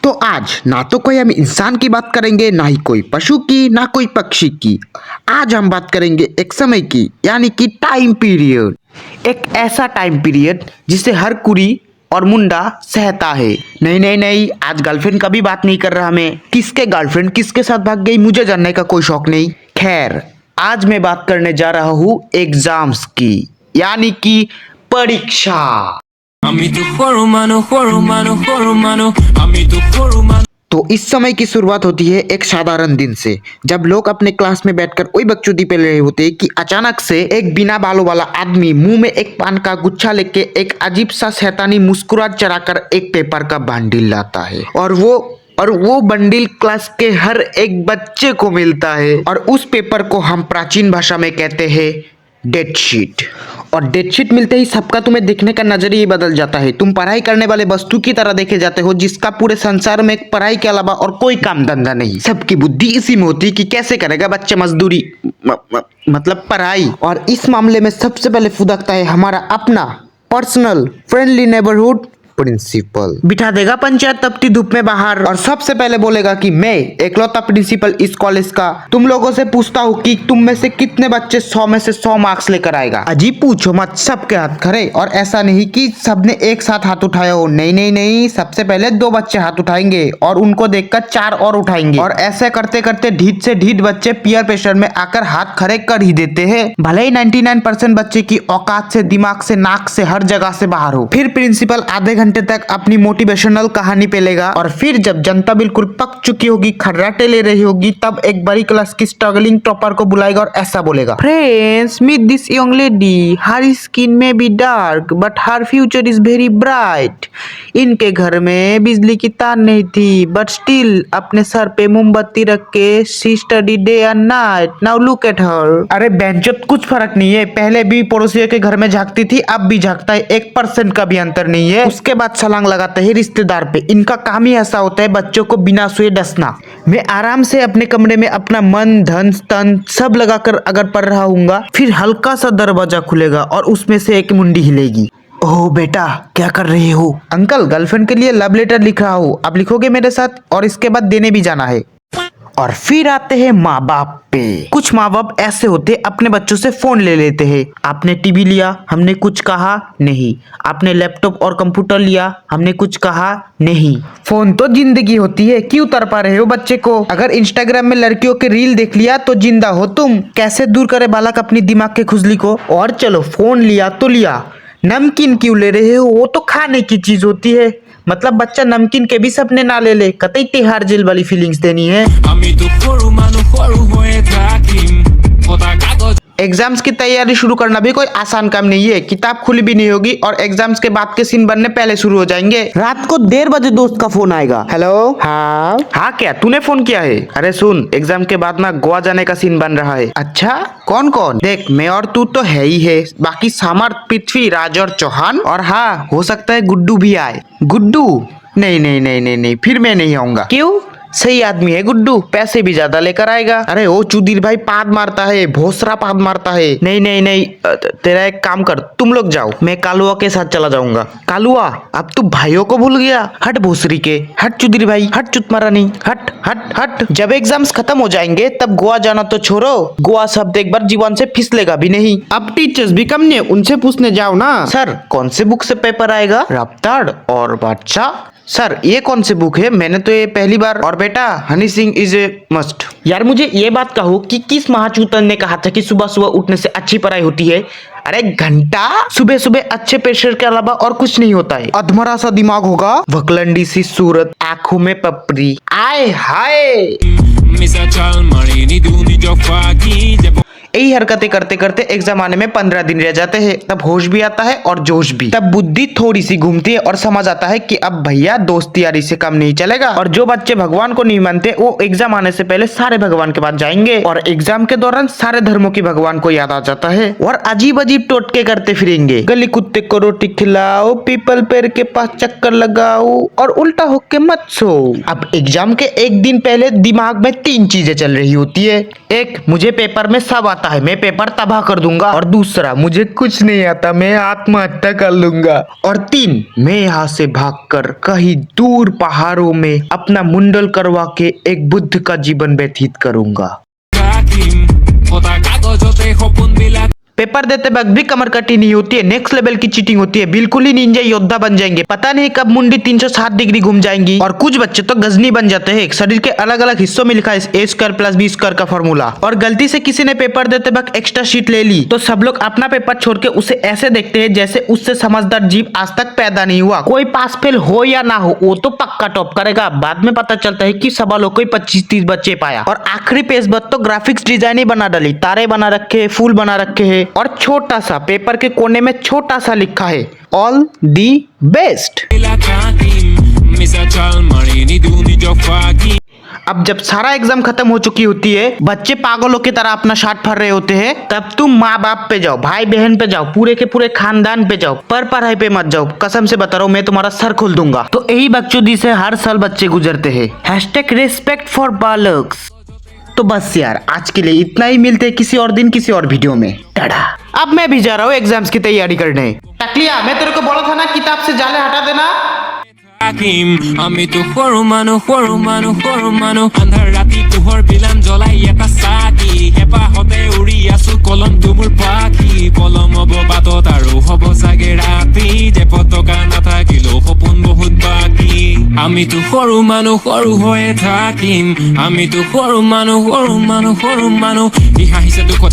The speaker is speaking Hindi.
तो आज ना तो कोई हम इंसान की बात करेंगे, ना ही कोई पशु की, ना कोई पक्षी की। आज हम बात करेंगे एक समय की, यानी कि टाइम पीरियड। एक ऐसा टाइम पीरियड जिसे हर कुरी और मुंडा सहता है। नहीं नहीं नहीं, आज गर्लफ्रेंड का भी बात नहीं कर रहा मैं। किसके गर्लफ्रेंड किसके साथ भाग गई मुझे जानने का कोई शौक नहीं। खैर, आज मैं बात करने जा रहा हूँ एग्जाम्स की, यानी कि परीक्षा। तो इस समय की शुरुआत होती है एक साधारण दिन से, जब लोग अपने क्लास में बैठकर वही बकचोदी पेल रहे होते हैं कि अचानक से एक बिना बालों वाला आदमी मुंह में एक पान का गुच्छा लेके एक अजीब सा शैतानी मुस्कुराहट चढ़ाकर एक पेपर का बंडल लाता है, और वो बंडल क्लास के हर एक बच्चे को मिलता है। और उस पेपर को हम प्राचीन भाषा में कहते हैं डेट शीट। और डेट शीट मिलते ही सबका तुम्हें देखने का नजरिया ही बदल जाता है। तुम पढ़ाई करने वाले वस्तु की तरह देखे जाते हो, जिसका पूरे संसार में पढ़ाई के अलावा और कोई काम धंधा नहीं। सबकी बुद्धि इसी में होती है कि कैसे करेगा बच्चे मजदूरी, मतलब पढ़ाई। और इस मामले में सबसे पहले फुदकता है हमारा अपना पर्सनल फ्रेंडली नेबरहुड प्रिंसिपल। बिठा देगा पंचायत तपती धूप में बाहर, और सबसे पहले बोलेगा कि मैं एकलौता प्रिंसिपल इस कॉलेज का तुम लोगों से पूछता हूँ कि तुम में से कितने बच्चे 100 में से 100 मार्क्स लेकर आएगा। अजीब पूछो मत, सबके हाथ खड़े। और ऐसा नहीं कि सबने एक साथ हाथ उठाया हो, नहीं नहीं नहीं, सबसे पहले 2 बच्चे हाथ उठाएंगे और उनको देखकर 4 और उठाएंगे, और ऐसे करते करते ढीठ से ढीठ बच्चे पीयर प्रेशर में आकर हाथ खड़े कर ही देते हैं। भले ही 99% बच्चे की औकात से, दिमाग से, नाक से, हर जगह से बाहर हो। फिर प्रिंसिपल आधे घंटे तक अपनी मोटिवेशनल कहानी पेलेगा, और फिर जब जनता बिल्कुल पक चुकी होगी, खर्राटे ले रही होगी, तब एक बड़ी क्लास की स्ट्रगलिंग टॉपर को बुलाएगा और ऐसा बोलेगा, friends meet this young lady, her skin में be dark but her future is very bright. इनके घर में बिजली की तार नहीं थी, बट स्टिल अपने सर पे मोमबत्ती रख के she study day and night, now look at her. अरे बेंचोत कुछ फर्क नहीं है, पहले भी पड़ोसियों के घर में झांकती थी, अब भी झांकता है, 1% का भी अंतर नहीं है। उसके बाद छलांग लगाते हैं रिश्तेदार पे। इनका काम ही ऐसा होता है बच्चों को बिना सोए डसना। मैं आराम से अपने कमरे में अपना मन, धन, तन सब लगाकर अगर पढ़ रहा हूँगा, फिर हल्का सा दरवाजा खुलेगा और उसमें से एक मुंडी हिलेगी। ओह बेटा, क्या कर रहे हो? अंकल, गर्लफ्रेंड के लिए लव लेटर लिख रहा हूँ, आप लिखोगे मेरे साथ, और इसके बाद देने भी जाना है। और फिर आते हैं माँ बाप पे। कुछ माँ बाप ऐसे होते अपने बच्चों से फोन ले लेते हैं। आपने टीवी लिया, हमने कुछ कहा नहीं। आपने लैपटॉप और कंप्यूटर लिया, हमने कुछ कहा नहीं। फोन तो जिंदगी होती है, क्यों तरपा रहे हो बच्चे को? अगर इंस्टाग्राम में लड़कियों के रील देख लिया तो जिंदा हो तुम। कैसे दूर करे बालक अपनी दिमाग के खुजली को? और चलो, फोन लिया तो लिया, नमकीन क्यों ले रहे हो? वो तो खाने की चीज होती है, मतलब बच्चा नमकीन के भी सपने ना ले ले। कतई तिहार जेल वाली फीलिंग्स देनी है। एग्जाम्स की तैयारी शुरू करना भी कोई आसान काम नहीं है। किताब खुली भी नहीं होगी और एग्जाम्स के बाद के सीन बनने पहले शुरू हो जाएंगे। रात को 1:30 बजे दोस्त का फोन आएगा। हेलो, हाँ हाँ, क्या तूने फोन किया है? अरे सुन, एग्जाम के बाद ना गोवा जाने का सीन बन रहा है। अच्छा, कौन कौन? देख, मैं और तू तो है ही है, बाकी सामर्थ, पृथ्वी, राज और चौहान, और हाँ, हो सकता है गुड्डू भी आए। गुड्डू? नहीं नहीं नहीं नहीं नहीं, फिर मैं नहीं आऊंगा। क्यों? सही आदमी है गुड्डू, पैसे भी ज्यादा लेकर आएगा। अरे ओ चुदिर भाई पाद मारता है, भोसरा पाद मारता है। नहीं नहीं नहीं, तेरा एक काम कर, तुम लोग जाओ, मैं कालुआ के साथ चला जाऊंगा। कालुआ? अब तू भाइयों को भूल गया? हट भोसरी के, हट चुदिर भाई, हट चुतमारा नहीं, हट हट हट। जब एग्जाम्स खत्म हो जाएंगे तब गोवा जाना तो छोड़ो, गोवा शब्द एक बार जीवन से फिसलेगा भी नहीं। अब टीचर्स भी कम नहीं, उनसे पूछने जाओ ना। सर, कौन से बुक से पेपर आएगा? रफ्तार और बादशाह। सर, ये कौन सी बुक है? मैंने तो ये पहली बार। और बेटा, Honey Singh is a must. यार मुझे ये बात कहो कि किस महाचूतन ने कहा था कि सुबह सुबह उठने से अच्छी पढ़ाई होती है? अरे घंटा, सुबह सुबह अच्छे प्रेशर के अलावा और कुछ नहीं होता है। अधमरा सा दिमाग होगा, वकलंडी सी सूरत, आंखों में पपड़ी, आए हाय। यही हरकतें करते करते एग्जाम आने में 15 दिन रह जाते हैं। तब होश भी आता है और जोश भी। तब बुद्धि थोड़ी सी घूमती है और समझ आता है कि अब भैया दोस्ती यारी से काम नहीं चलेगा। और जो बच्चे भगवान को नहीं मानते वो एग्जाम आने से पहले सारे भगवान के पास जाएंगे, और एग्जाम के दौरान सारे धर्मों की भगवान को याद आ जाता है, और अजीब अजीब टोटके करते फिरेंगे। गली कुत्ते को रोटी खिलाओ, पीपल पेड़ के पास चक्कर लगाओ, और उल्टा होके मत सो। अब एग्जाम के एक दिन पहले दिमाग में 3 चीजें चल रही होती है। एक, मुझे पेपर में सब आता है, मैं पेपर तबाह कर दूंगा। और दूसरा, मुझे कुछ नहीं आता, मैं आत्महत्या कर लूंगा। और 3, मैं यहाँ से भागकर कहीं दूर पहाड़ों में अपना मुंडन करवा के एक बुद्ध का जीवन व्यतीत करूंगा। पेपर देते वक्त भी कमर कटी नहीं होती है, नेक्स्ट लेवल की चीटिंग होती है, बिल्कुल ही निंजा योद्धा बन जाएंगे, पता नहीं कब मुंडी 360 डिग्री घूम जाएंगी। और कुछ बच्चे तो गजनी बन जाते हैं। शरीर के अलग अलग हिस्सों में लिखा है A² + B² का फॉर्मूला। और गलती से किसी ने पेपर देते वक्त एक्स्ट्रा शीट ले ली तो सब लोग अपना पेपर छोड़ के उसे ऐसे देखते हैं जैसे उससे समझदार जीव आज तक पैदा नहीं हुआ। कोई पास फेल हो या ना हो, वो तो पक्का टॉप करेगा। बाद में पता चलता है कि सवालों को 25-30 बच्चे पाया। और आखिरी पेज पर तो ग्राफिक्स डिजाइन ही बना डाली, तारे बना रखे है, फूल बना रखे है, और छोटा सा पेपर के कोने में छोटा सा लिखा है ऑल दी बेस्ट। अब जब सारा एग्जाम खत्म हो चुकी होती है, बच्चे पागलों की तरह अपना शार्ट फर रहे होते हैं, तब तुम माँ बाप पे जाओ, भाई बहन पे जाओ, पूरे के पूरे खानदान पे जाओ, पर पढ़ाई पे मत जाओ। कसम से बता रहा हूँ, मैं तुम्हारा सर खोल दूंगा। तो यही बकचोदी से हर साल बच्चे गुजरते हैं। #respect for बालक्स। तो बस यार, आज के लिए इतना ही। मिलते हैं किसी और दिन किसी और वीडियो में। टाटा। अब मैं भी जा रहा हूँ एग्जाम्स की तैयारी करने। टकलिया, मैं तेरे को बोला था ना किताब से जाले हटा देना। আমি তো সৰু মানুহ আন্ধাৰ ৰাতি পোহৰ বিলাম জ্বলাই এটা চাকি হেপাহতে উৰি আছো কলম তুমুৰ পাখি পলম হব বাটত আৰু হব চাগে ৰাতি যে পতকা নাথাকিলেও সপোন বহুত বাকী আমি তো সৰু মানুহ সৰু হৈয়ে থাকিম আমি তো সৰু মানুহ ই হাঁহিছে দুখতে